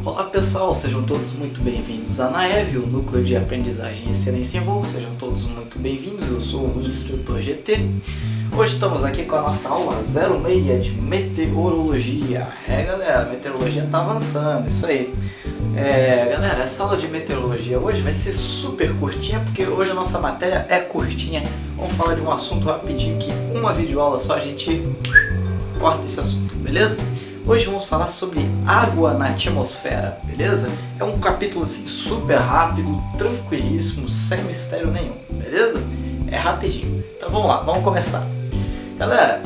Olá pessoal, sejam todos muito bem-vindos à NAEV, o Núcleo de Aprendizagem e Excelência em Voo. Sejam todos muito bem-vindos, eu sou o instrutor GT. Hoje estamos aqui com a nossa aula 06 de Meteorologia. Galera, a meteorologia está avançando, isso aí. Galera, essa aula de meteorologia hoje vai ser super curtinha, porque hoje a nossa matéria é curtinha. Vamos falar de um assunto rapidinho que uma videoaula só a gente corta esse assunto, beleza? Hoje vamos falar sobre água na atmosfera, beleza? É um capítulo assim super rápido, tranquilíssimo, sem mistério nenhum, beleza? É rapidinho. Então vamos lá, vamos começar. Galera,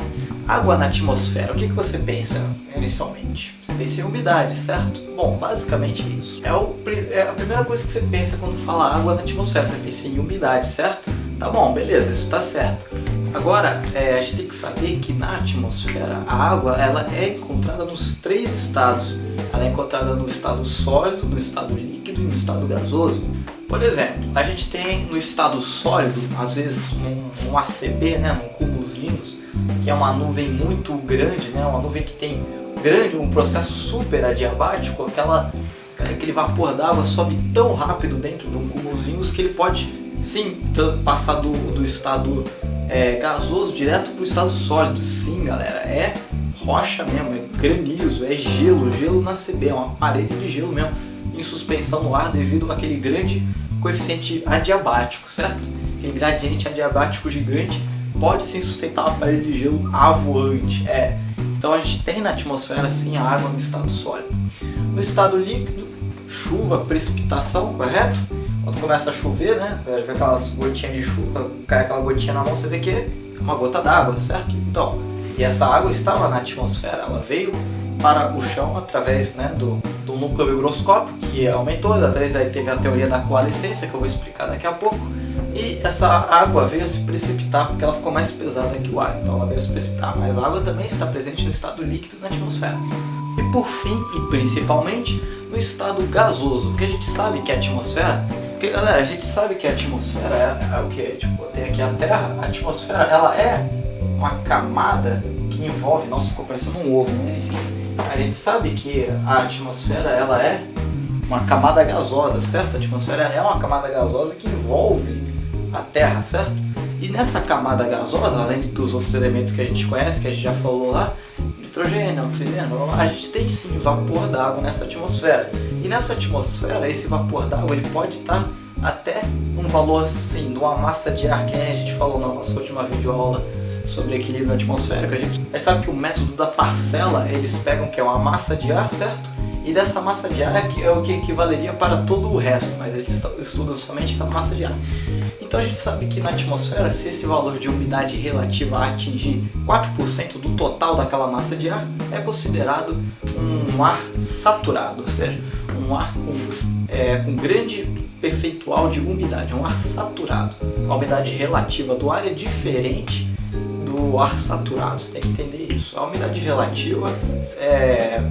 água na atmosfera, o que você pensa inicialmente? Você pensa em umidade, certo? Bom, basicamente é isso. É a primeira coisa que você pensa quando fala água na atmosfera, você pensa em umidade, certo? Tá bom, beleza, isso tá certo. Agora, a gente tem que saber que na atmosfera a água ela é encontrada nos três estados. Ela é encontrada no estado sólido, no estado líquido e no estado gasoso. Por exemplo, a gente tem no estado sólido, às vezes um ACB, né, um cúmulos limbus, que é uma nuvem muito grande, né, uma nuvem que tem um processo super adiabático, aquele vapor d'água sobe tão rápido dentro de um cúmulos limbus que ele pode sim passar do estado gasoso direto para o estado sólido. Sim, galera, é rocha mesmo, é granizo, é gelo na CB, é uma parede de gelo mesmo, em suspensão no ar devido àquele grande coeficiente adiabático, certo? Aquele gradiente adiabático gigante pode sim sustentar uma parede de gelo avoante. Então a gente tem na atmosfera sim a água no estado sólido. No estado líquido, chuva, precipitação, correto? Quando começa a chover, né, vê aquelas gotinhas de chuva, cai aquela gotinha na mão, você vê que é uma gota d'água, certo? Então, e essa água estava na atmosfera, ela veio para o chão através, né, do núcleo higroscópio, que aumentou, através aí teve a teoria da coalescência, que eu vou explicar daqui a pouco, e essa água veio a se precipitar porque ela ficou mais pesada que o ar, então ela veio a se precipitar, mas a água também está presente no estado líquido na atmosfera. E por fim, e principalmente, no estado gasoso, porque a gente sabe que a atmosfera, porque galera, a gente sabe que a atmosfera é o que? Tipo, tem aqui a Terra, a atmosfera ela é uma camada que envolve, nossa, ficou parecendo um ovo, né? Enfim, a gente sabe que a atmosfera ela é uma camada gasosa, certo? A atmosfera é uma camada gasosa que envolve a Terra, certo? E nessa camada gasosa, além dos outros elementos que a gente conhece, que a gente já falou lá, nitrogênio, oxigênio, a gente tem sim vapor d'água nessa atmosfera. E nessa atmosfera, esse vapor d'água ele pode estar até um valor assim, de uma massa de ar, que a gente falou na nossa última videoaula sobre equilíbrio atmosférico. A gente sabe que o método da parcela, eles pegam que é uma massa de ar, certo? E dessa massa de ar é o que equivaleria para todo o resto, mas eles estudam somente aquela massa de ar. Então a gente sabe que na atmosfera, se esse valor de umidade relativa atingir 4% do total daquela massa de ar, é considerado um ar saturado, ou seja, um ar com grande percentual de umidade, um ar saturado. A umidade relativa do ar é diferente do ar saturado, você tem que entender isso. A umidade relativa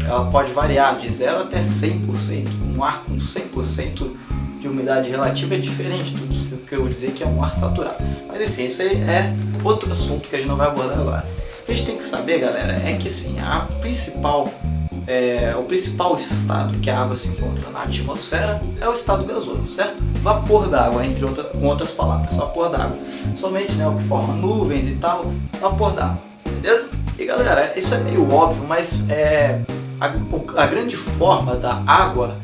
ela pode variar de 0 até 100%. Um ar com 100% de umidade relativa é diferente do que eu vou dizer que é um ar saturado. Mas enfim, isso aí é outro assunto que a gente não vai abordar agora. O que a gente tem que saber, galera, é que assim, o principal estado que a água se encontra na atmosfera é o estado gasoso, certo? Vapor d'água, com outras palavras, vapor d'água. Somente, né, o que forma nuvens e tal, vapor d'água, beleza? E galera, isso é meio óbvio, mas a grande forma da água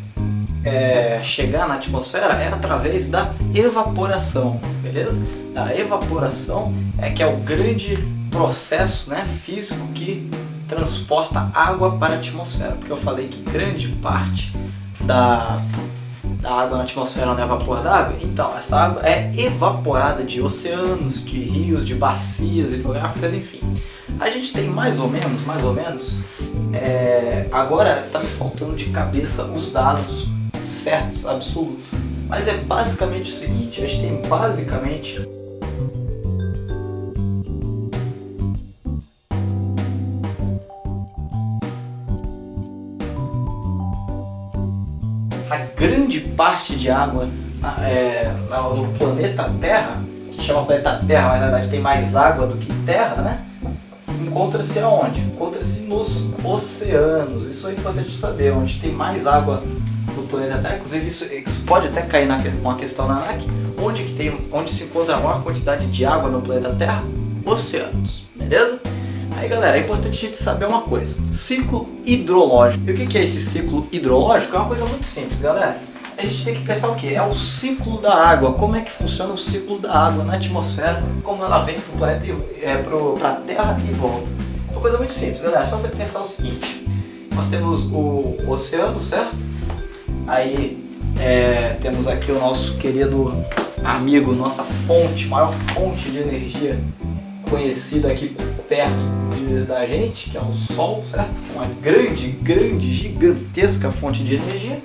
chegar na atmosfera é através da evaporação, beleza? A evaporação que é o grande processo, né, físico que transporta água para a atmosfera, porque eu falei que grande parte da água na atmosfera não é vapor d'água. Então, essa água é evaporada de oceanos, de rios, de bacias hidrográficas, enfim. A gente tem mais ou menos, agora está me faltando de cabeça os dados certos, absolutos, mas é basicamente o seguinte, a gente tem basicamente a grande parte de água no planeta Terra, que chama planeta Terra, mas na verdade tem mais água do que terra, né? encontra-se aonde? Encontra-se nos oceanos. Isso é importante saber, onde tem mais água no planeta Terra. Inclusive isso pode até cair numa questão na ANAC. Onde se encontra a maior quantidade de água no planeta Terra? Oceanos, beleza? Aí galera, é importante a gente saber uma coisa: ciclo hidrológico. E o que é esse ciclo hidrológico? É uma coisa muito simples, galera. A gente tem que pensar o que? É o ciclo da água. Como é que funciona o ciclo da água na atmosfera? Como ela vem para o planeta, para a Terra e volta. É uma coisa muito simples, galera. É só você pensar o seguinte: nós temos o oceano, certo? Aí temos aqui o nosso querido amigo, nossa fonte, maior fonte de energia conhecida aqui perto da gente, que é o Sol, certo? Que é uma grande, gigantesca fonte de energia,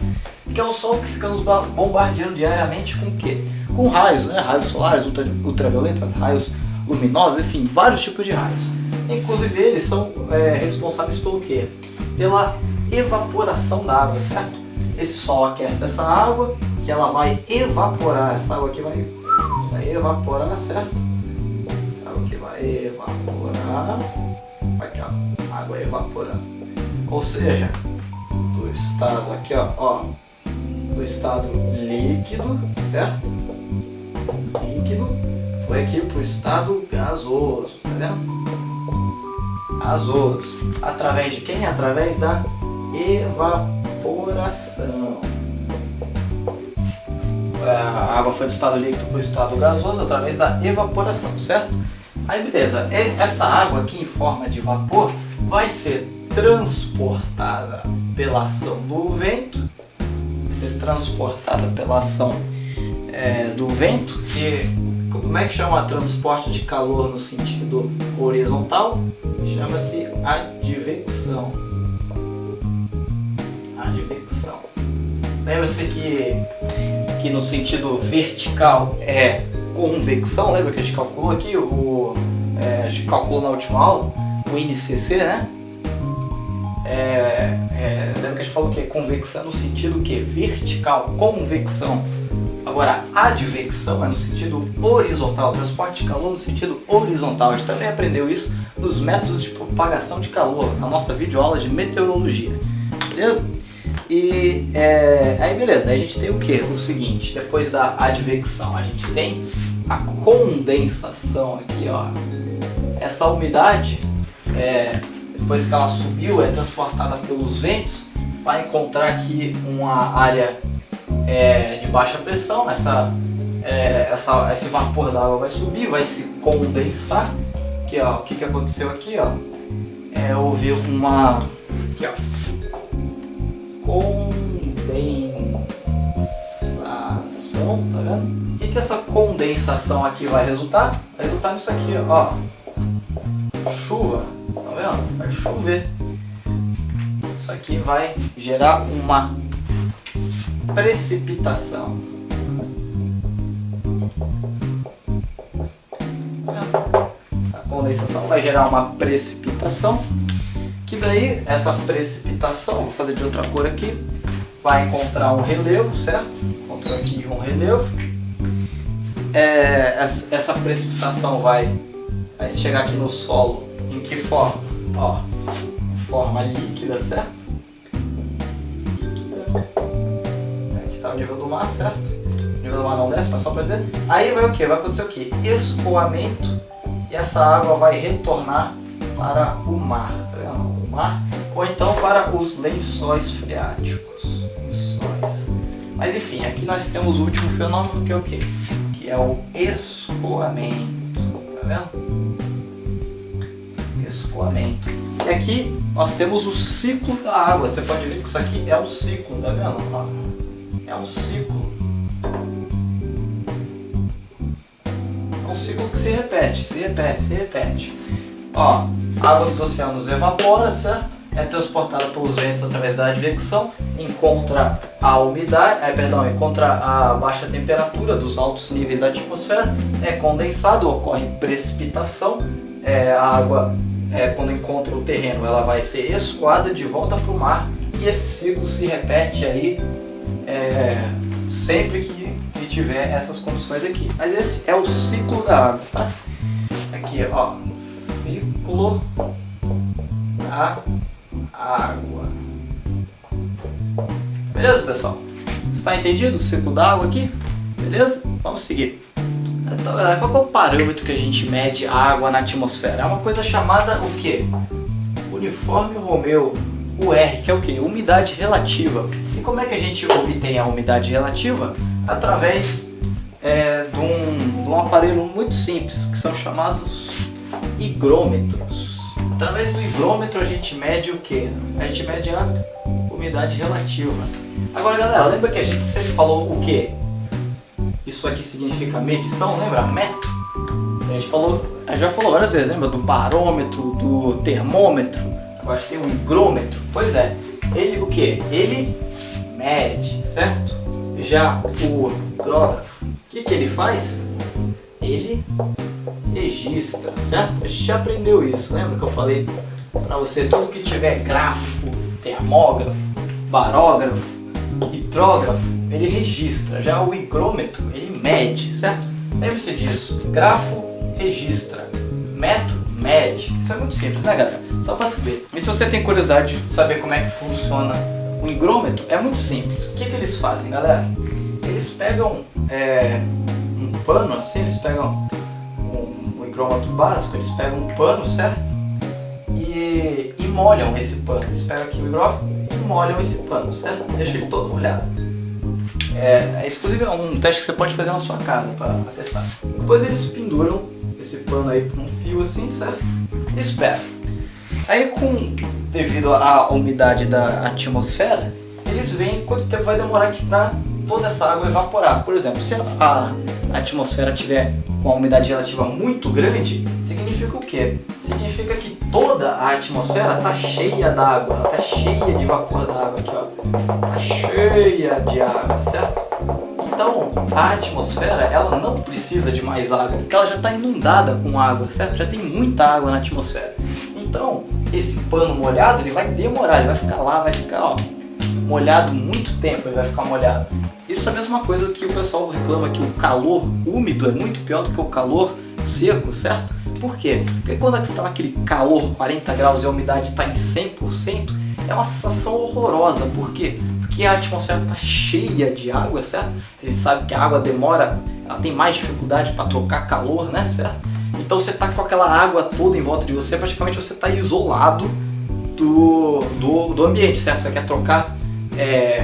que é o Sol, que fica nos bombardeando diariamente com o quê? Com raios, né? Raios solares, ultravioletas, raios luminosos, enfim, vários tipos de raios. Inclusive eles são responsáveis pelo quê? Pela evaporação da água, certo? Esse Sol aquece essa água, que ela vai evaporar, essa água aqui vai evaporar, certo? Essa água aqui vai evaporar, aqui ó, água evaporando. Ou seja, do estado aqui ó, do estado líquido, certo? Líquido, foi aqui pro estado gasoso, tá vendo? Gasoso. Através de quem? Através da evaporação. A água foi do estado líquido para o estado gasoso através da evaporação, certo? Aí beleza, essa água aqui em forma de vapor vai ser transportada pela ação do vento, do vento. E como é que chama transporte de calor no sentido horizontal? Chama-se advecção. Lembra-se que no sentido vertical é convecção, lembra que a gente calculou aqui? A gente calculou na última aula o INCC, né? Lembra que a gente falou que é convecção no sentido que vertical, convecção. Agora, advecção é no sentido horizontal, transporte de calor no sentido horizontal. A gente também aprendeu isso nos métodos de propagação de calor, na nossa videoaula de meteorologia, beleza? E aí beleza, aí a gente tem o que? O seguinte, depois da advecção a gente tem a condensação aqui, ó. Essa umidade, depois que ela subiu, é transportada pelos ventos, vai encontrar aqui uma área de baixa pressão. Esse vapor da água vai subir, vai se condensar. Aqui, ó, o que aconteceu aqui, ó? Houve uma... Aqui, ó. Condensação, tá vendo? O que essa condensação aqui vai resultar? Vai resultar nisso aqui, ó. Chuva, tá vendo? Vai chover. Isso aqui vai gerar uma precipitação. Essa condensação vai gerar uma precipitação. Que daí, essa precipitação, vou fazer de outra cor aqui, vai encontrar um relevo, certo? Encontrou aqui um relevo. Essa precipitação vai chegar aqui no solo, em que forma? Ó, em forma líquida, certo? Líquida. Aqui está o nível do mar, certo? O nível do mar não desce, mas só para dizer. Aí vai o que? Vai acontecer o que? Escoamento, e essa água vai retornar para o mar, tá vendo? O mar, ou então para os lençóis freáticos. Mas enfim, aqui nós temos o último fenômeno, que é o quê? Que é o escoamento, tá vendo? Escoamento. E aqui nós temos o ciclo da água. Você pode ver que isso aqui é o ciclo, tá vendo? É um ciclo. É um ciclo que se repete. Ó, a água dos oceanos evapora, certo? É transportada pelos ventos através da advecção, encontra a umidade, encontra a baixa temperatura dos altos níveis da atmosfera, é condensado, ocorre precipitação, a água, quando encontra o terreno, ela vai ser escoada de volta para o mar, e esse ciclo se repete aí sempre que tiver essas condições aqui. Mas esse é o ciclo da água, tá? Aqui, ó. ciclo da água. Beleza, pessoal? Está entendido o ciclo da água aqui? Beleza? Vamos seguir. Então, galera, qual é o parâmetro que a gente mede a água na atmosfera? É uma coisa chamada o quê? Uniforme Romeu, UR, que é o quê? Umidade relativa. E como é que a gente obtém a umidade relativa? Através de um aparelho muito simples, que são chamados higrômetros. Através do higrômetro a gente mede o quê? A gente mede a umidade relativa. Agora, galera, lembra que a gente sempre falou o quê? Isso aqui significa medição, lembra? Metro. A gente já falou várias vezes, lembra? Do barômetro, do termômetro. Agora tem o higrômetro. Pois é, ele o quê? Ele mede, certo? Já o hidrógrafo, o que ele faz? Ele registra, certo? A gente já aprendeu isso, lembra que eu falei para você? Tudo que tiver grafo, termógrafo, barógrafo, hidrógrafo, ele registra. Já o higrômetro, ele mede, certo? Lembre-se disso. Grafo, registra. Metro, mede. Isso é muito simples, né, galera? Só para saber. E se você tem curiosidade de saber como é que funciona o higrômetro, é muito simples. O que eles fazem, galera? Eles pegam um pano, assim, eles pegam um higrômetro básico, eles pegam um pano, certo? E molham esse pano. Eles pegam aqui o hidrógrafo e molham esse pano, certo? Deixa ele todo molhado. Inclusive é um teste que você pode fazer na sua casa para testar. Depois eles penduram esse pano aí por um fio assim, certo? E esperam. Aí devido à umidade da atmosfera, eles veem quanto tempo vai demorar aqui para toda essa água evaporar. Por exemplo, se a atmosfera tiver com a umidade relativa muito grande, significa o quê? Significa que toda a atmosfera está cheia d'água, ela está cheia de vapor d'água aqui, ó. Está cheia de água, certo? Então, a atmosfera, ela não precisa de mais água, porque ela já está inundada com água, certo? Já tem muita água na atmosfera. Então, esse pano molhado, ele vai demorar, ele vai ficar lá, vai ficar, ó, molhado muito tempo, ele vai ficar molhado. Isso é a mesma coisa que o pessoal reclama, que o calor úmido é muito pior do que o calor seco, certo? Por quê? Porque quando está naquele calor 40 graus e a umidade está em 100%, é uma sensação horrorosa. Por quê? Porque a atmosfera está cheia de água, certo? A gente sabe que a água demora, ela tem mais dificuldade para trocar calor, né, certo? Então você está com aquela água toda em volta de você, praticamente você está isolado do ambiente, certo? Você quer trocar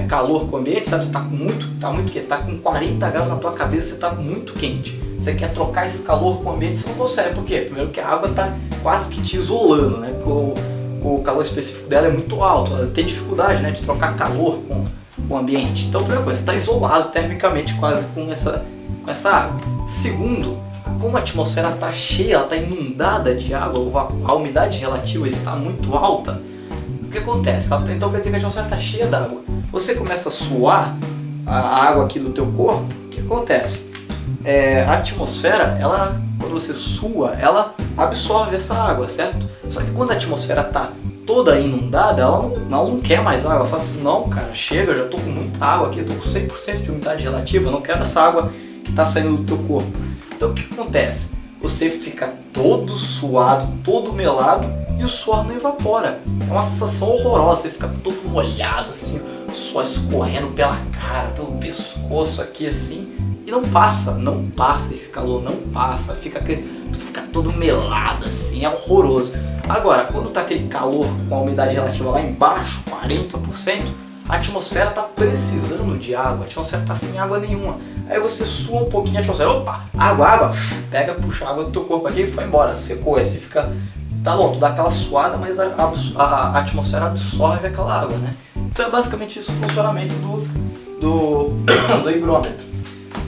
calor com o ambiente, certo? Você está muito quente, você está com 40 graus na tua cabeça, você está muito quente. Você quer trocar esse calor com o ambiente, você não consegue. Por quê? Primeiro que a água está quase que te isolando, né? O calor específico dela é muito alto, ela tem dificuldade, né, de trocar calor com o ambiente. Então, primeira coisa, você está isolado termicamente quase com essa água. Segundo, como a atmosfera está cheia, ela está inundada de água, a umidade relativa está muito alta, o que acontece? Então quer dizer que a atmosfera está cheia d'água. Você começa a suar a água aqui do teu corpo, o que acontece? A atmosfera, quando você sua, ela absorve essa água, certo? Só que quando a atmosfera está toda inundada, ela não quer mais água. Ela fala assim, não, cara, chega, eu já estou com muita água aqui, eu estou com 100% de umidade relativa, eu não quero essa água que está saindo do teu corpo. Então o que acontece? Você fica todo suado, todo melado e o suor não evapora. É uma sensação horrorosa, você fica todo molhado assim, o suor escorrendo pela cara, pelo pescoço aqui assim, e não passa esse calor, não passa, tu fica todo melado assim, é horroroso. Agora, quando tá aquele calor com a umidade relativa lá embaixo, 40%, a atmosfera tá precisando de água, a atmosfera tá sem água nenhuma. Aí você sua um pouquinho a atmosfera, opa, água, pega, puxa a água do teu corpo aqui e foi embora, secou, aí você fica, tá bom, tu dá aquela suada, mas a atmosfera absorve aquela água, né? Então é basicamente isso o funcionamento do higrômetro.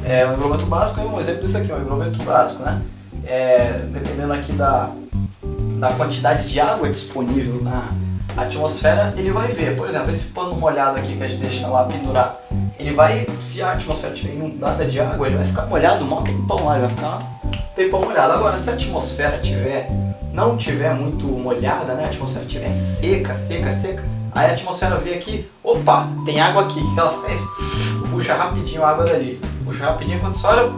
O higrômetro básico é um exemplo disso aqui, um higrômetro básico, né? Dependendo aqui da quantidade de água disponível na atmosfera, ele vai ver, por exemplo, esse pano molhado aqui que a gente deixa lá pendurado, ele vai, se a atmosfera estiver inundada de água, ele vai ficar molhado um tempão lá, ele vai ficar um tempão molhado. Agora, se a atmosfera não tiver muito molhada, né, a atmosfera estiver seca, aí a atmosfera vê aqui, opa, tem água aqui, o que ela faz? Puxa rapidinho a água dali, puxa rapidinho, quando você olha,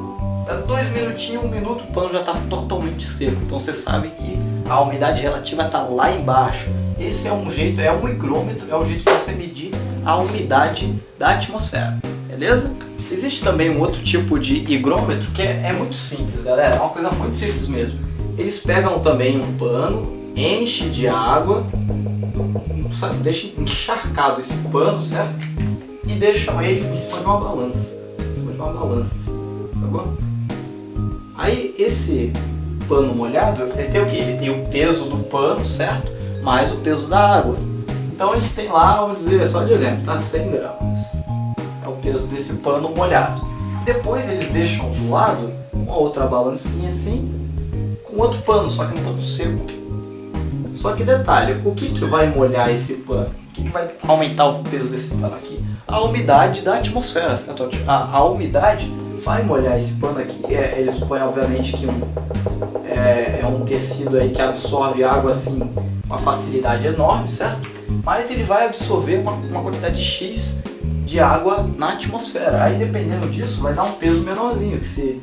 Dá 2 minutinhos, 1 minuto, o pano já está totalmente seco. Então você sabe que a umidade relativa está lá embaixo. Esse é um jeito, é um higrômetro, é um jeito de você medir a umidade da atmosfera, beleza? Existe também um outro tipo de higrômetro que é muito simples, galera, é uma coisa muito simples mesmo. Eles pegam também um pano, enche de água, sabe, deixa encharcado esse pano, certo? E deixam ele em cima de uma balança, assim, tá bom? Aí esse pano molhado, ele tem o que? Ele tem o peso do pano, certo? Mais o peso da água. Então eles têm lá, vamos dizer, só de exemplo, tá? 100 gramas. É o peso desse pano molhado. Depois eles deixam do lado uma outra balancinha assim, com outro pano, só que um pano seco. Só que detalhe, o que vai molhar esse pano? O que vai aumentar o peso desse pano aqui? A umidade da atmosfera, certo? A umidade vai molhar esse pano aqui. Eles põem, obviamente, que é um tecido aí que absorve água assim, uma facilidade enorme, certo? Mas ele vai absorver uma quantidade X de água na atmosfera. Aí, dependendo disso, vai dar um peso menorzinho, que se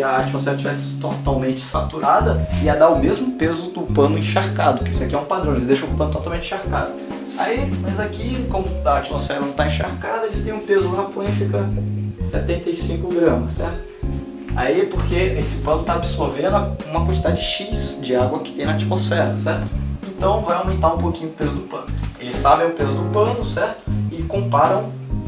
a atmosfera estivesse totalmente saturada, ia dar o mesmo peso do pano encharcado, que isso aqui é um padrão, eles deixam o pano totalmente encharcado. Aí, mas aqui, como a atmosfera não está encharcada, eles têm um peso lá, põe e fica 75 gramas, certo? Aí, porque esse pano está absorvendo uma quantidade X de água que tem na atmosfera, certo? Então vai aumentar um pouquinho o peso do pano. Eles sabem o peso do pano, certo? E comparam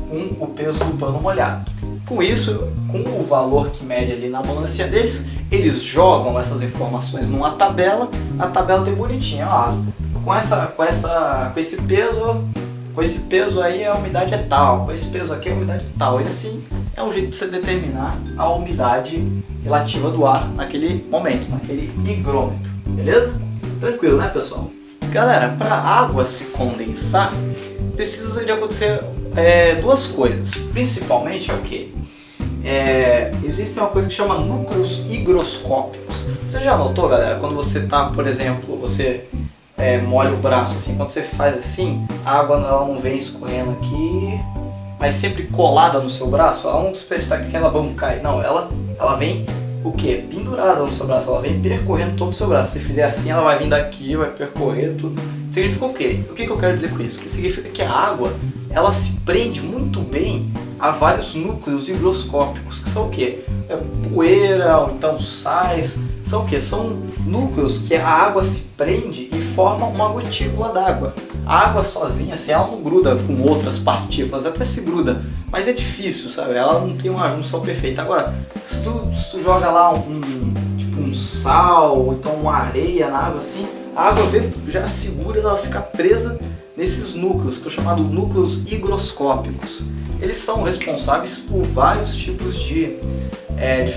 com o peso do pano molhado. Com isso, com o valor que mede ali na balancinha deles, eles jogam essas informações numa tabela. A tabela tem bonitinha, ó. Com esse peso aí a umidade é tal, com esse peso aqui a umidade é tal. E assim é um jeito de você determinar a umidade relativa do ar naquele momento, naquele higrômetro, beleza? Tranquilo, né, pessoal? Galera, para a água se condensar, precisa de acontecer duas coisas. Principalmente é o que? Existe uma coisa que chama núcleos higroscópicos. Você já notou, galera, quando você tá, por exemplo, você molha o braço assim, quando você faz assim, a água ela não vem escorrendo aqui, mas sempre colada no seu braço, ela não está aqui sem ela vamos cair, não, ela vem o que? Pendurada no seu braço, ela vem percorrendo todo o seu braço. Se fizer assim, ela vai vir daqui, vai percorrer tudo. Significa o quê? O que eu quero dizer com isso? Que significa que a água, ela se prende muito bem a vários núcleos higroscópicos, que são o quê? Poeira, ou então sais, são o quê? São núcleos que a água se prende e forma uma gotícula d'água. A água sozinha, assim, ela não gruda com outras partículas, até se gruda, mas é difícil, sabe? Ela não tem uma junção perfeita. Agora, se tu joga lá um sal, ou então uma areia na água assim, a água já segura, ela fica presa nesses núcleos, que são chamados núcleos higroscópicos. Eles são responsáveis por vários tipos de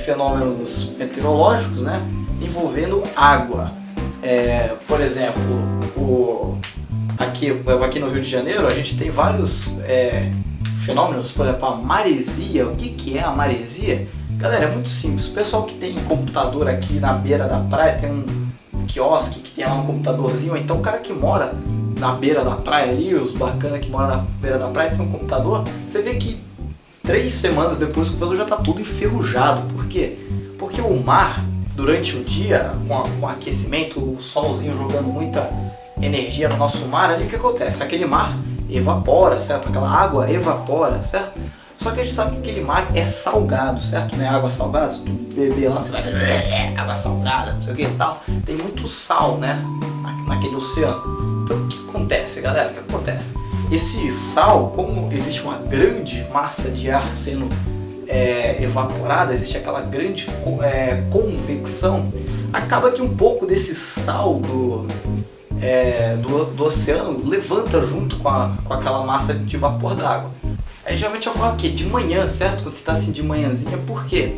fenômenos meteorológicos, né, envolvendo água. Por exemplo, aqui no Rio de Janeiro a gente tem vários fenômenos, por exemplo, a maresia. O que é a maresia? Galera, é muito simples. O pessoal que tem computador aqui na beira da praia, tem um quiosque que tem lá um computadorzinho, ou então o cara que mora na beira da praia ali, os bacanas que moram na beira da praia tem um computador, você vê que 3 semanas depois o computador já está tudo enferrujado. Por quê? Porque o mar, durante o dia, com o aquecimento, o solzinho jogando muita energia no nosso mar, ali o que acontece? Aquele mar evapora, certo? Aquela água evapora, certo? Só que a gente sabe que aquele mar é salgado, certo? Não é água salgada, se tu beber lá você vai ver água salgada, não sei o que e tal. Tem muito sal, né? Naquele oceano. Então o que acontece, galera? O que acontece? Esse sal, como existe uma grande massa de ar sendo evaporada, existe aquela grande convecção, acaba que um pouco desse sal do oceano levanta junto com aquela massa de vapor d'água. Aí geralmente ocorre o quê? De manhã, certo? Quando você está assim de manhãzinha, por quê?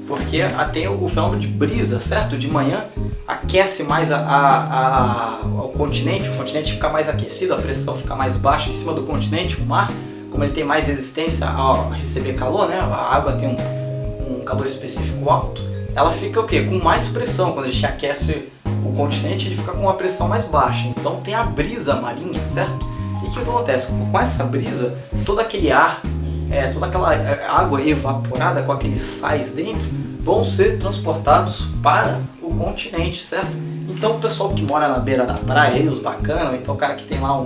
Porque tem o fenômeno de brisa, certo? De manhã aquece mais o continente fica mais aquecido, a pressão fica mais baixa em cima do continente, o mar, como ele tem mais resistência a receber calor, né? A água tem um calor específico alto, ela fica o quê? Com mais pressão. Quando a gente aquece o continente, ele fica com uma pressão mais baixa, então tem a brisa marinha, certo? E o que acontece? Com essa brisa, todo aquele ar, toda aquela água evaporada com aqueles sais dentro, vão ser transportados para o continente, certo? Então o pessoal que mora na beira da praia, aí, os bacanas, então o cara que tem lá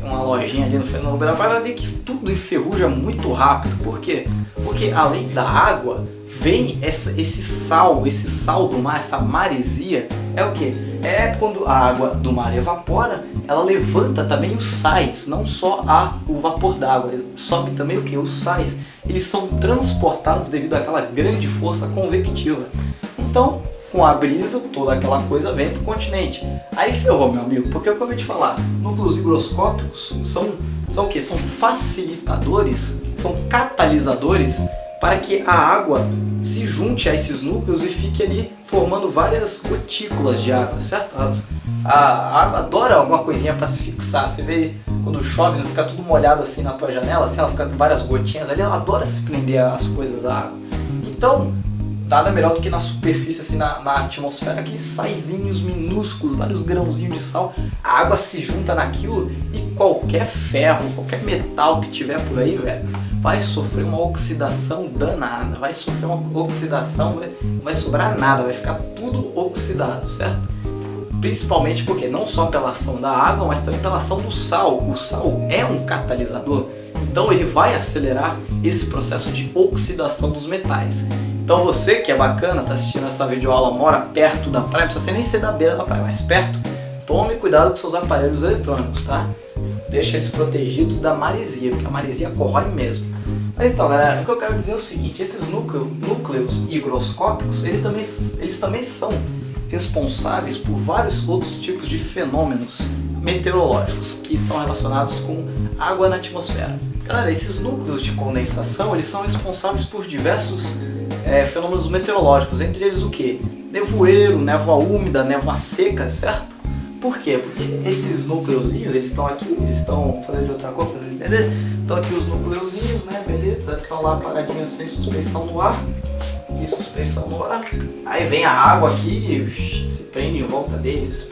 uma lojinha ali no beira da praia, vai ver que tudo enferruja muito rápido. Por quê? Porque além da água, vem esse sal do mar, essa maresia, é o quê? É quando a água do mar evapora, ela levanta também os sais, não só o vapor d'água, sobe também o que? Os sais, eles são transportados devido àquela grande força convectiva. Então, com a brisa, toda aquela coisa vem para o continente. Aí ferrou, meu amigo, porque eu acabei de falar, núcleos higroscópicos são o quê? São facilitadores, são catalisadores para que a água se junte a esses núcleos e fique ali formando várias gotículas de água, certo? A água adora alguma coisinha para se fixar. Você vê quando chove, não fica tudo molhado assim na tua janela, assim, ela fica com várias gotinhas ali, ela adora se prender as coisas à água. Então, nada melhor do que na superfície, assim, na atmosfera, aqueles saizinhos minúsculos, vários grãozinhos de sal, a água se junta naquilo e qualquer ferro, qualquer metal que tiver por aí, velho, vai sofrer uma oxidação danada, vai sofrer uma oxidação, não vai sobrar nada, vai ficar tudo oxidado, certo? Principalmente porque não só pela ação da água, mas também pela ação do sal. O sal é um catalisador, então ele vai acelerar esse processo de oxidação dos metais. Então você que é bacana, tá assistindo essa videoaula, mora perto da praia, não precisa nem ser da beira da praia, mas perto, tome cuidado com seus aparelhos eletrônicos, tá? Deixa eles protegidos da maresia, porque a maresia corrói mesmo. Mas então, galera, o que eu quero dizer é o seguinte, esses núcleos higroscópicos, eles também são responsáveis por vários outros tipos de fenômenos meteorológicos que estão relacionados com água na atmosfera. Galera, esses núcleos de condensação, eles são responsáveis por diversos fenômenos meteorológicos, entre eles o que? Nevoeiro, névoa úmida, névoa seca, certo? Por quê? Porque esses núcleozinhos, eles estão aqui, eles estão fazendo de outra cor, pra vocês entenderem? Estão aqui os núcleozinhos, né, beleza? Eles estão lá paradinhos sem suspensão no ar. E suspensão no ar. Aí vem a água aqui e se prende em volta deles,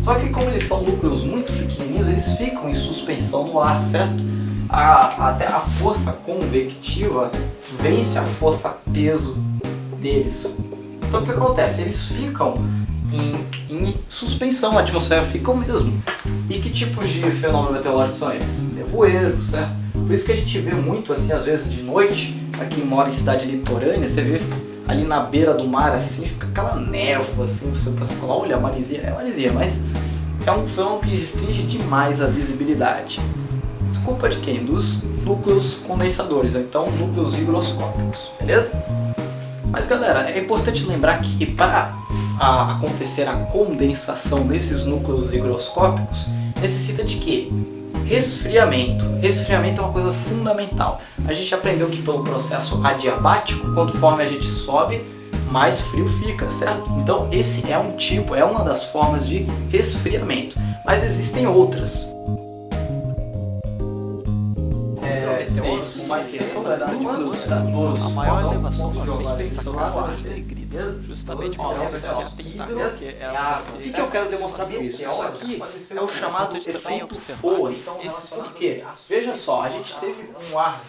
Só que como eles são núcleos muito pequenininhos, eles ficam em suspensão no ar, certo? Até a força convectiva vence a força peso deles. Então o que acontece? Eles ficam em suspensão, na atmosfera ficam mesmo. E que tipos de fenômenos meteorológicos são eles? Nevoeiro, certo? Por isso que a gente vê muito assim, às vezes de noite, pra quem mora em cidade litorânea, você vê ali na beira do mar assim, fica aquela névoa assim, você pode falar, olha, maresia, é maresia, mas é um fenômeno que restringe demais a visibilidade. Culpa de quem? Dos núcleos condensadores, ou então núcleos higroscópicos, beleza? Mas galera, é importante lembrar que para acontecer a condensação desses núcleos higroscópicos, necessita de quê? Resfriamento. Resfriamento é uma coisa fundamental. A gente aprendeu que pelo processo adiabático, conforme a gente sobe, mais frio fica, certo? Então esse é uma das formas de resfriamento. Mas existem outras. A maior elevação da suspensão justamente o que eu quero demonstrar por isso? Isso aqui é o chamado efeito Foa. Por quê? Veja só, a gente teve um ar